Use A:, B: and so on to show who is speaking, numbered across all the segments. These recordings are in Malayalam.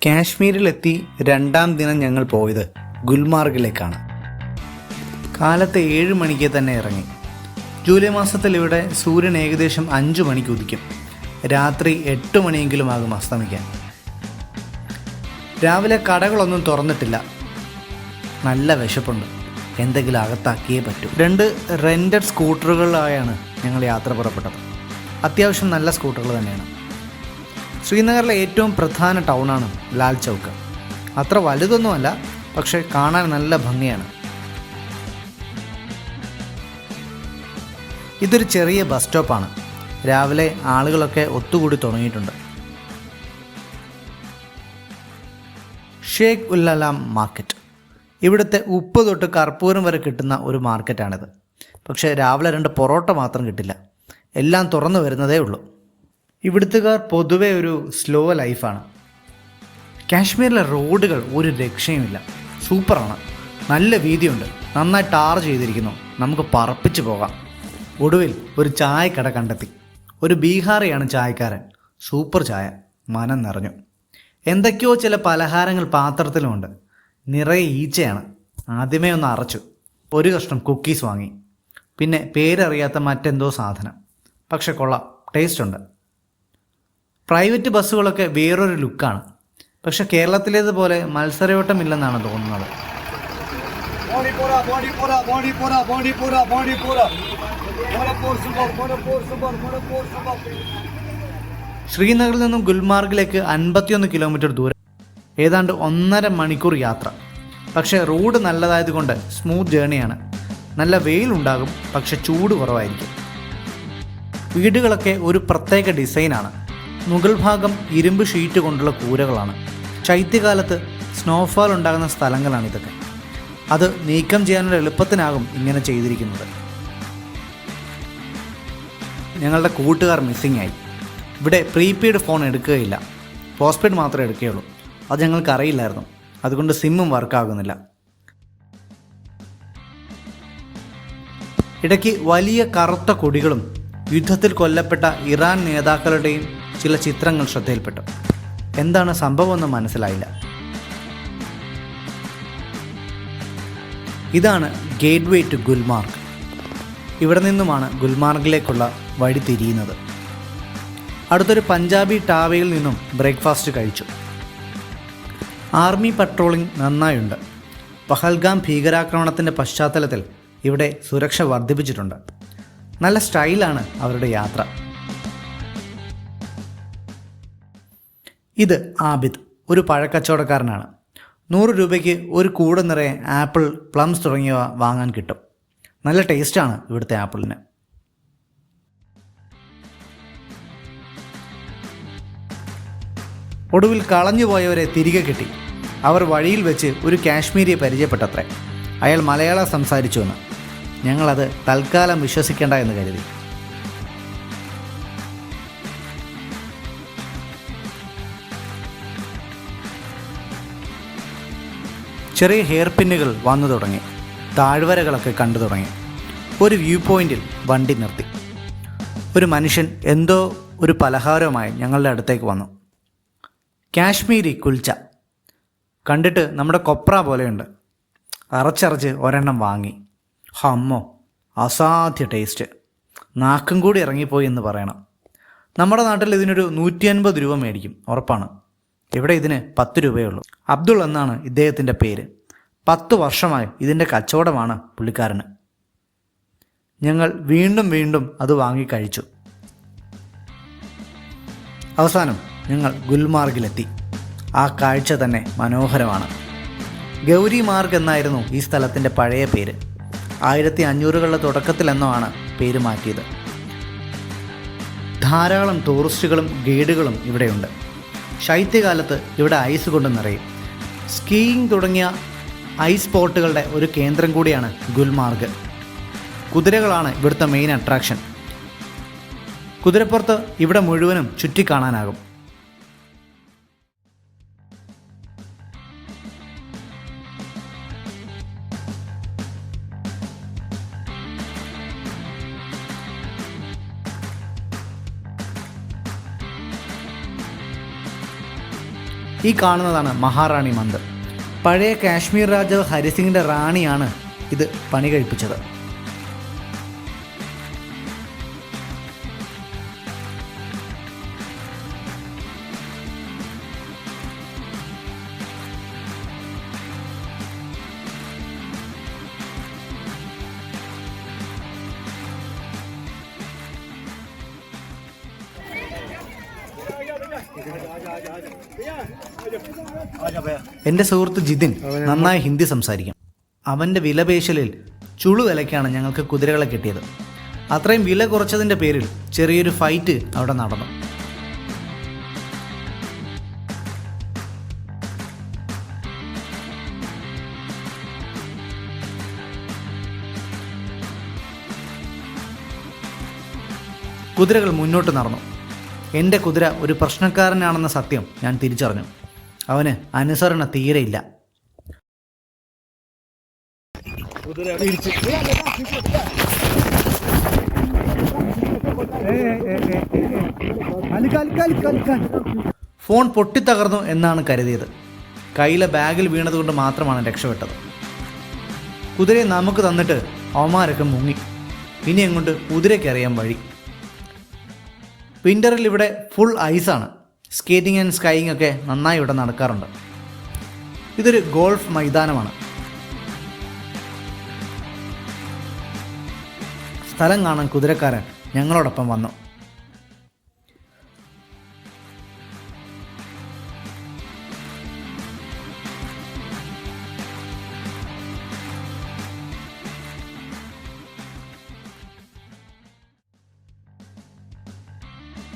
A: കാശ്മീരിലെത്തി രണ്ടാം ദിനം ഞങ്ങൾ പോയത് ഗുൽമാർഗിലേക്കാണ്. കാലത്ത് 7 മണിക്ക് തന്നെ ഇറങ്ങി. ജൂലൈ മാസത്തിൽ ഇവിടെ സൂര്യൻ ഏകദേശം 5 മണിക്ക് ഉദിക്കും. രാത്രി 8 മണിയെങ്കിലും ആകും അസ്തമിക്കാൻ. രാവിലെ കടകളൊന്നും തുറന്നിട്ടില്ല. നല്ല വിശപ്പുണ്ട്. എന്തെങ്കിലും അകത്താക്കിയേ പറ്റൂ. 2 റെൻറ്റഡ് സ്കൂട്ടറുകളിലായാണ് ഞങ്ങൾ യാത്ര പുറപ്പെട്ടത്. അത്യാവശ്യം നല്ല സ്കൂട്ടറുകൾ തന്നെയാണ്. ശ്രീനഗറിലെ ഏറ്റവും പ്രധാന ടൗണാണ് ലാൽ ചൗക്ക്. അത്ര വലുതൊന്നുമല്ല, പക്ഷേ കാണാൻ നല്ല ഭംഗിയാണ്. ഇതൊരു ചെറിയ ബസ് സ്റ്റോപ്പാണ്. രാവിലെ ആളുകളൊക്കെ ഒത്തുകൂടി തുടങ്ങിയിട്ടുണ്ട്. ഷേഖ് ഉല്ലലാം മാർക്കറ്റ്. ഇവിടുത്തെ ഉപ്പ് തൊട്ട് കർപ്പൂരം വരെ കിട്ടുന്ന ഒരു മാർക്കറ്റാണിത്. പക്ഷേ രാവിലെ 2 പൊറോട്ട മാത്രം കിട്ടില്ല. എല്ലാം തുറന്നു വരുന്നതേ ഉള്ളൂ. ഇവിടുത്തുകാർ പൊതുവെ ഒരു സ്ലോ ലൈഫാണ്. കാശ്മീരിലെ റോഡുകൾ ഒരു രക്ഷയുമില്ല. സൂപ്പറാണ്. നല്ല വീതിയുണ്ട്. നന്നായി ടാർ ചെയ്തിരിക്കുന്നു. നമുക്ക് പറപ്പിച്ച് പോകാം. ഒടുവിൽ ഒരു ചായക്കട കണ്ടെത്തി. ഒരു ബീഹാറിയാണ് ചായക്കാരൻ. സൂപ്പർ ചായ. മനം നിറഞ്ഞു. എന്തൊക്കെയോ ചില പലഹാരങ്ങൾ പാത്രത്തിലുമുണ്ട്. നിറയെ ഈച്ചയാണ്. ആദ്യമേ ഒന്ന് അറച്ചു. ഒരു കഷ്ണം കുക്കീസ് വാങ്ങി. പിന്നെ പേരറിയാത്ത മറ്റെന്തോ സാധനം. പക്ഷെ കൊള്ളാം, ടേസ്റ്റ് ഉണ്ട്. പ്രൈവറ്റ് ബസ്സുകളൊക്കെ വേറൊരു ലുക്കാണ്. പക്ഷെ കേരളത്തിലേതുപോലെ മത്സരയോട്ടമില്ലെന്നാണ് തോന്നുന്നത്. ശ്രീനഗറിൽ നിന്നും ഗുൽമാർഗിലേക്ക് 51 കിലോമീറ്റർ ദൂരം, ഏതാണ്ട് 1.5 മണിക്കൂർ യാത്ര. പക്ഷേ റോഡ് നല്ലതായതുകൊണ്ട് സ്മൂത്ത് ജേണിയാണ്. നല്ല വെയിലുണ്ടാകും, പക്ഷെ ചൂട് കുറവായിരിക്കും. വീടുകളൊക്കെ ഒരു പ്രത്യേക ഡിസൈനാണ്. മുകൾ ഭാഗം ഇരുമ്പ് ഷീറ്റ് കൊണ്ടുള്ള കൂരകളാണ്. ശൈത്യകാലത്ത് സ്നോഫാൾ ഉണ്ടാകുന്ന സ്ഥലങ്ങളാണിതൊക്കെ. അത് നീക്കം ചെയ്യാനുള്ള എളുപ്പത്തിനാകും ഇങ്ങനെ ചെയ്തിരിക്കുന്നത്. ഞങ്ങളുടെ കൂട്ടുകാർ മിസ്സിംഗ് ആയി. ഇവിടെ പ്രീപെയ്ഡ് ഫോൺ എടുക്കുകയില്ല. പോസ്റ്റ്പെയ്ഡ് മാത്രമേ എടുക്കുകയുള്ളൂ. അത് ഞങ്ങൾക്ക് അറിയില്ലായിരുന്നു. അതുകൊണ്ട് സിമ്മും വർക്കാകുന്നില്ല. ഇടയ്ക്ക് വലിയ കറുത്ത കൊടികളും യുദ്ധത്തിൽ കൊല്ലപ്പെട്ട ഇറാൻ നേതാക്കളുടെയും ചില ചിത്രങ്ങൾ ശ്രദ്ധയിൽപ്പെട്ടു. എന്താണ് സംഭവമെന്ന് മനസ്സിലായില്ല. ഇതാണ് ഗേറ്റ് വേ ടു ഗുൽമാർഗ്. ഇവിടെ നിന്നുമാണ് ഗുൽമാർഗിലേക്കുള്ള വഴി തിരിയുന്നത്. അടുത്തൊരു പഞ്ചാബി ടാവയിൽ നിന്നും ബ്രേക്ക്ഫാസ്റ്റ് കഴിച്ചു. ആർമി പട്രോളിംഗ് നന്നായുണ്ട്. പഹൽഗാം ഭീകരാക്രമണത്തിൻ്റെ പശ്ചാത്തലത്തിൽ ഇവിടെ സുരക്ഷ വർദ്ധിപ്പിച്ചിട്ടുണ്ട്. നല്ല സ്റ്റൈലാണ് അവരുടെ യാത്ര. ഇത് ആബിദ്, ഒരു പഴക്കച്ചവടക്കാരനാണ്. 100 രൂപയ്ക്ക് ഒരു കൂട നിറയെ ആപ്പിൾ, പ്ലംസ് തുടങ്ങിയവ വാങ്ങാൻ കിട്ടും. നല്ല ടേസ്റ്റാണ് ഇവിടുത്തെ ആപ്പിളിന്. ഒടുവിൽ കളഞ്ഞുപോയവരെ തിരികെ കിട്ടി. അവർ വഴിയിൽ വെച്ച് ഒരു കാശ്മീരിയെ പരിചയപ്പെട്ടത്രേ. അയാൾ മലയാളം സംസാരിച്ചുവെന്ന്. ഞങ്ങളത് തൽക്കാലം വിശ്വസിക്കേണ്ട എന്ന് കരുതി. ചെറിയ ഹെയർ പിന്നുകൾ വന്നു തുടങ്ങി. താഴ്വരകളൊക്കെ കണ്ടു തുടങ്ങി. ഒരു വ്യൂ പോയിന്റിൽ വണ്ടി നിർത്തി. ഒരു മനുഷ്യൻ എന്തോ ഒരു പലഹാരവുമായി ഞങ്ങളുടെ അടുത്തേക്ക് വന്നു. കാശ്മീരി കുൽച്ച. കണ്ടിട്ട് നമ്മുടെ കൊപ്ര പോലെയുണ്ട്. അറച്ചറച്ച് ഒരെണ്ണം വാങ്ങി. ഹമ്മോ, അസാധ്യ ടേസ്റ്റ്. നാക്കും കൂടി ഇറങ്ങിപ്പോയി എന്ന് പറയണം. നമ്മുടെ നാട്ടിൽ ഇതിനൊരു 150 രൂപ മേടിക്കും, ഉറപ്പാണ്. ഇവിടെ ഇതിന് 10 രൂപയേ ഉള്ളൂ. അബ്ദുൾ എന്നാണ് ഇദ്ദേഹത്തിൻ്റെ പേര്. 10 വർഷമായി ഇതിൻ്റെ കച്ചവടമാണ് പുള്ളിക്കാരന്. ഞങ്ങൾ വീണ്ടും വീണ്ടും അത് വാങ്ങി കഴിച്ചു. അവസാനം ഞങ്ങൾ ഗുൽമാർഗിലെത്തി. ആ കാഴ്ച തന്നെ മനോഹരമാണ്. ഗൗരി മാർഗ് എന്നായിരുന്നു ഈ സ്ഥലത്തിൻ്റെ പഴയ പേര്. 1500കളുടെ തുടക്കത്തിലെന്നോ ആണ് പേര് മാറ്റിയത്. ധാരാളം ടൂറിസ്റ്റുകളും ഗൈഡുകളും ഇവിടെയുണ്ട്. ശൈത്യകാലത്ത് ഇവിടെ ഐസ് കൊണ്ട് നിറയും. സ്കീയിങ് തുടങ്ങിയ ഐസ് സ്പോട്ടുകളുടെ ഒരു കേന്ദ്രം കൂടിയാണ് ഗുൽമാർഗ്. കുതിരകളാണ് ഇവിടുത്തെ മെയിൻ അട്രാക്ഷൻ. കുതിരപ്പുറത്ത് ഇവിടെ മുഴുവനും ചുറ്റിക്കാണാനാകും. ഈ കാണുന്നതാണ് മഹാറാണി മന്ദിർ. പഴയ കാശ്മീർ രാജാവ് ഹരിസിംഗിൻ്റെ റാണിയാണ് ഇത് പണി കഴിപ്പിച്ചത്. എൻ്റെ സുഹൃത്ത് ജിതിൻ നന്നായി ഹിന്ദി സംസാരിക്കും. അവൻ്റെ വിലപേശലിൽ ചുളു വിലയ്ക്കാണ് ഞങ്ങൾക്ക് കുതിരകളെ കിട്ടിയത്. അത്രയും വില കുറച്ചതിൻ്റെ പേരിൽ ചെറിയൊരു ഫൈറ്റ് അവിടെ നടന്നു. കുതിരകൾ മുന്നോട്ട് നടന്നു. എൻ്റെ കുതിര ഒരു പ്രശ്നക്കാരനാണെന്ന സത്യം ഞാൻ തിരിച്ചറിഞ്ഞു. അവന് അനുസരണ തീരെയില്ല. ഫോൺ പൊട്ടിത്തകർന്നു എന്നാണ് കരുതിയത്. കയ്യിലെ ബാഗിൽ വീണതുകൊണ്ട് മാത്രമാണ് രക്ഷപ്പെട്ടത്. കുതിരയെ നമുക്ക് തന്നിട്ട് അവന്മാരൊക്കെ മുങ്ങി. ഇനി എങ്ങോട്ട് കുതിരയ്ക്കറിയാൻ വഴി. വിൻ്ററിൽ ഇവിടെ ഫുൾ ഐസാണ്. സ്കേറ്റിംഗ് ആൻഡ് സ്കൈയിങ് ഒക്കെ നന്നായി ഇവിടെ നടക്കാറുണ്ട്. ഇതൊരു ഗോൾഫ് മൈതാനമാണ്. സ്ഥലം കാണാൻ കുതിരക്കാരൻ ഞങ്ങളോടൊപ്പം വന്നു.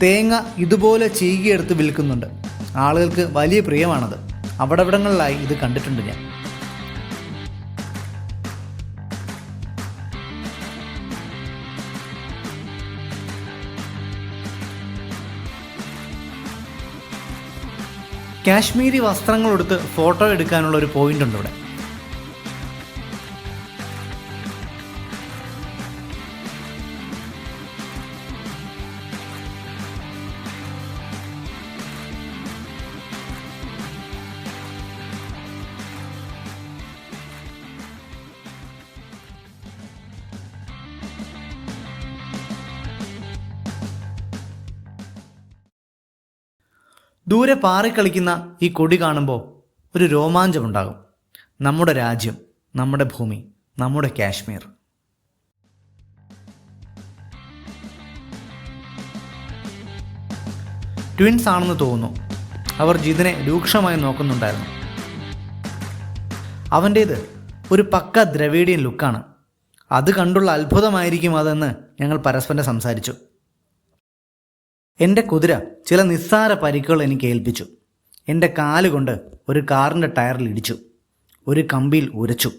A: തേങ്ങ ഇതുപോലെ ചീകിയെടുത്ത് വിൽക്കുന്നുണ്ട്. ആളുകൾക്ക് വലിയ പ്രിയമാണത്. അവിടവിടങ്ങളിലായി ഇത് കണ്ടിട്ടുണ്ട് ഞാൻ. കാശ്മീരി വസ്ത്രങ്ങളെടുത്ത് ഫോട്ടോ എടുക്കാനുള്ള ഒരു പോയിന്റ് ഉണ്ട് ഇവിടെ. ദൂരെ പാറിക്കളിക്കുന്ന ഈ കൊടി കാണുമ്പോൾ ഒരു രോമാഞ്ചമുണ്ടാകും. നമ്മുടെ രാജ്യം, നമ്മുടെ ഭൂമി, നമ്മുടെ കാശ്മീർ. ട്വിൻസ് ആണെന്ന് തോന്നുന്നു. അവർ ജിതിനെ രൂക്ഷമായി നോക്കുന്നുണ്ടായിരുന്നു. അവൻ്റേത് ഒരു പക്ക ദ്രവീഡിയൻ ലുക്കാണ്. അത് കണ്ടുള്ള അത്ഭുതമായിരിക്കും അതെന്ന് ഞങ്ങൾ പരസ്പരം സംസാരിച്ചു. എൻ്റെ കുതിര ചില നിസ്സാര പരിക്കുകൾ എനിക്ക് ഏൽപ്പിച്ചു. എൻ്റെ കാലുകൊണ്ട് ഒരു കാറിൻ്റെ ടയറിൽ ഇടിച്ചു. ഒരു കമ്പിയിൽ ഉരച്ചു.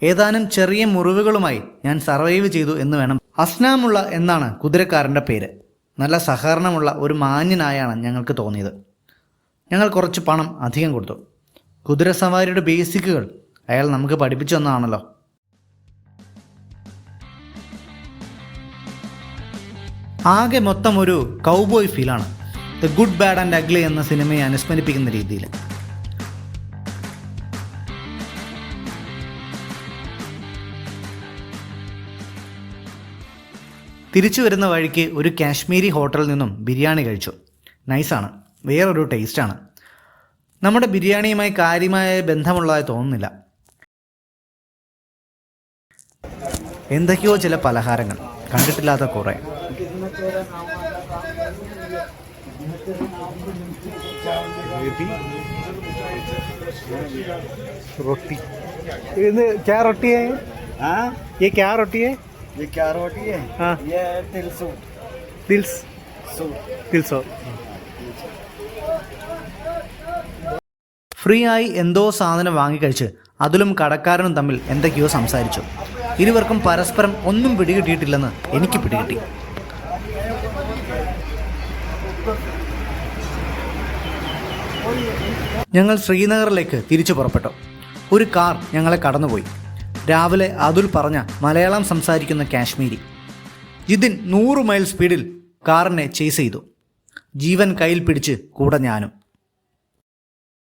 A: ഏതാനും ചെറിയ മുറിവുകളുമായി ഞാൻ സർവൈവ് ചെയ്തു എന്ന് വേണം. അസ്നാമുള്ള എന്നാണ് കുതിരക്കാരൻ്റെ പേര്. നല്ല സഹകരണമുള്ള ഒരു മാന്യനായാണ് ഞങ്ങൾക്ക് തോന്നിയത്. ഞങ്ങൾ കുറച്ച് പണം അധികം കൊടുത്തു. കുതിരസവാരിയുടെ ബേസിക്കുകൾ അയാൾ നമുക്ക് പഠിപ്പിച്ചു തന്നതാണല്ലോ. ആകെ മൊത്തം ഒരു കൗബോയ് ഫീലാണ്. The good bad and ugly എന്ന സിനിമയെ അനുസ്മരിപ്പിക്കുന്ന രീതിയിൽ. തിരിച്ചു വരുന്ന വഴിക്ക് ഒരു കാശ്മീരി ഹോട്ടലിൽ നിന്നും ബിരിയാണി കഴിച്ചു. നൈസാണ്, വേറൊരു ടേസ്റ്റാണ്. നമ്മുടെ ബിരിയാണിയുമായി കാര്യമായ ബന്ധമുള്ളതായി തോന്നുന്നില്ല. എന്തൊക്കെയോ ചില പലഹാരങ്ങൾ, കണ്ടിട്ടില്ലാത്ത കുറേ. रोटी क्या रोटी है? हाँ, ये क्या रोटी है?
B: ये क्या रोटी है?
A: हाँ,
B: ये तिल सूप.
A: तिल सो. ഫ്രീ ആയി എന്തോ സാധനം വാങ്ങിക്കഴിച്ച് അതിലും കടക്കാരനും തമ്മിൽ എന്തൊക്കെയോ സംസാരിച്ചു. ഇരുവർക്കും പരസ്പരം ഒന്നും പിടികിട്ടിയിട്ടില്ലെന്ന് എനിക്ക് പിടികിട്ടി. ഞങ്ങൾ ശ്രീനഗറിലേക്ക് തിരിച്ചു പുറപ്പെട്ടു. ഒരു കാർ ഞങ്ങളെ കടന്നുപോയി. രാവിലെ അതുൽ പറഞ്ഞ മലയാളം സംസാരിക്കുന്ന കാശ്മീരി. ജിതിൻ 100 മൈൽ സ്പീഡിൽ കാറിനെ ചേസ് ചെയ്തു. ജീവൻ കയ്യിൽ പിടിച്ച് കൂടെ ഞാനും.